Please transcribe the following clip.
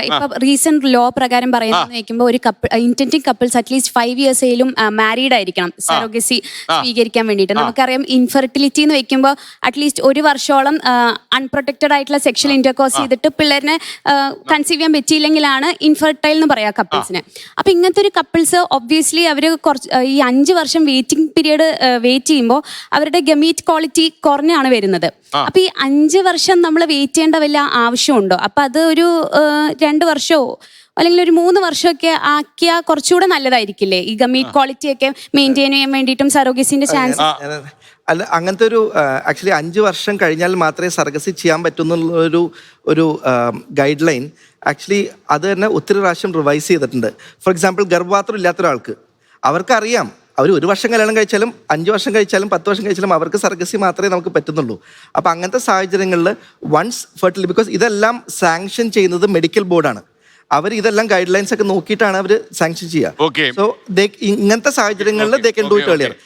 ഇപ്പൊ recent law പ്രകാരം പറയുന്നത് വെക്കുമ്പോൾ ഒരു ഇന്റന്റിംഗ് കപ്പിൾസ് അറ്റ്ലീസ്റ്റ് 5 ഇയേഴ്സിലും മാരീഡ് ആയിരിക്കണം സറോഗസി സ്വീകരിക്കാൻ വേണ്ടിയിട്ട്. നമുക്കറിയാം ഇൻഫെർട്ടിലിറ്റി എന്ന് വെക്കുമ്പോൾ അറ്റ്ലീസ്റ്റ് 1 വർഷോളം അൺപ്രൊട്ടക്റ്റഡ് ആയിട്ടുള്ള സെക്ഷൽ ഇന്റർകോഴ്സ് ചെയ്തിട്ട് പിള്ളേരിനെ കൺസീവ് ചെയ്യാൻ പറ്റിയില്ലെങ്കിലാണ് ഇൻഫെർട്ടൈൽ എന്ന് പറയാം കപ്പിൾസിനെ. അപ്പൊ ഇങ്ങനത്തെ ഒരു കപ്പിൾസ് ഒബ്വിയസ്ലി അവര് ഈ 5 വർഷം വെയിറ്റിംഗ് പീരീഡ് വെയിറ്റ് ചെയ്യുമ്പോൾ അവരുടെ ഗമീറ്റ് ക്വാളിറ്റി കുറഞ്ഞാണ് വരുന്നത്. അപ്പൊ ഈ 5 വർഷം നമ്മൾ വെയിറ്റ് ചെയ്യേണ്ട വല്ല ആവശ്യമുണ്ടോ? അപ്പൊ അത് ഒരു 2 വർഷമോ അല്ലെങ്കിൽ ഒരു 3 വർഷമൊക്കെ ആക്കിയാൽ കുറച്ചുകൂടെ നല്ലതായിരിക്കില്ലേ ഈ ഗമീറ്റ് ക്വാളിറ്റി ഒക്കെ മെയിൻറ്റെയിൻ ചെയ്യാൻ വേണ്ടിയിട്ടും സറോഗസിന്റെ ചാൻസ്? അല്ല, അങ്ങനത്തെ ഒരു ആക്ച്വലി 5 വർഷം കഴിഞ്ഞാൽ മാത്രമേ സർഗസി ചെയ്യാൻ പറ്റുന്നുള്ള ഒരു ഗൈഡ് ലൈൻ ആക്ച്വലി അത് തന്നെ ഒത്തിരി പ്രാവശ്യം റിവൈസ് ചെയ്തിട്ടുണ്ട്. ഫോർ എക്സാമ്പിൾ ഗർഭപാത്രം ഇല്ലാത്ത ഒരാൾക്ക് അവർക്കറിയാം അവർ 1 വർഷം കല്യാണം കഴിച്ചാലും 5 വർഷം കഴിച്ചാലും 10 വർഷം കഴിച്ചാലും അവർക്ക് സർഗസി മാത്രമേ നമുക്ക് പറ്റുന്നുള്ളൂ. അപ്പം അങ്ങനത്തെ സാഹചര്യങ്ങളിൽ വൺസ് ഫെർട്ടിലിറ്റി, ബിക്കോസ് ഇതെല്ലാം സാങ്ഷൻ ചെയ്യുന്നത് മെഡിക്കൽ ബോർഡാണ്. അവർ ഇതെല്ലാം ഗൈഡ് ലൈൻസ് ഒക്കെ നോക്കിയിട്ടാണ് അവർ സാങ്ഷൻ ചെയ്യുക. സോ ഇങ്ങനത്തെ സാഹചര്യങ്ങളിൽ ദേ കൻ ഡു ഇറ്റ് ഏർലിയർ.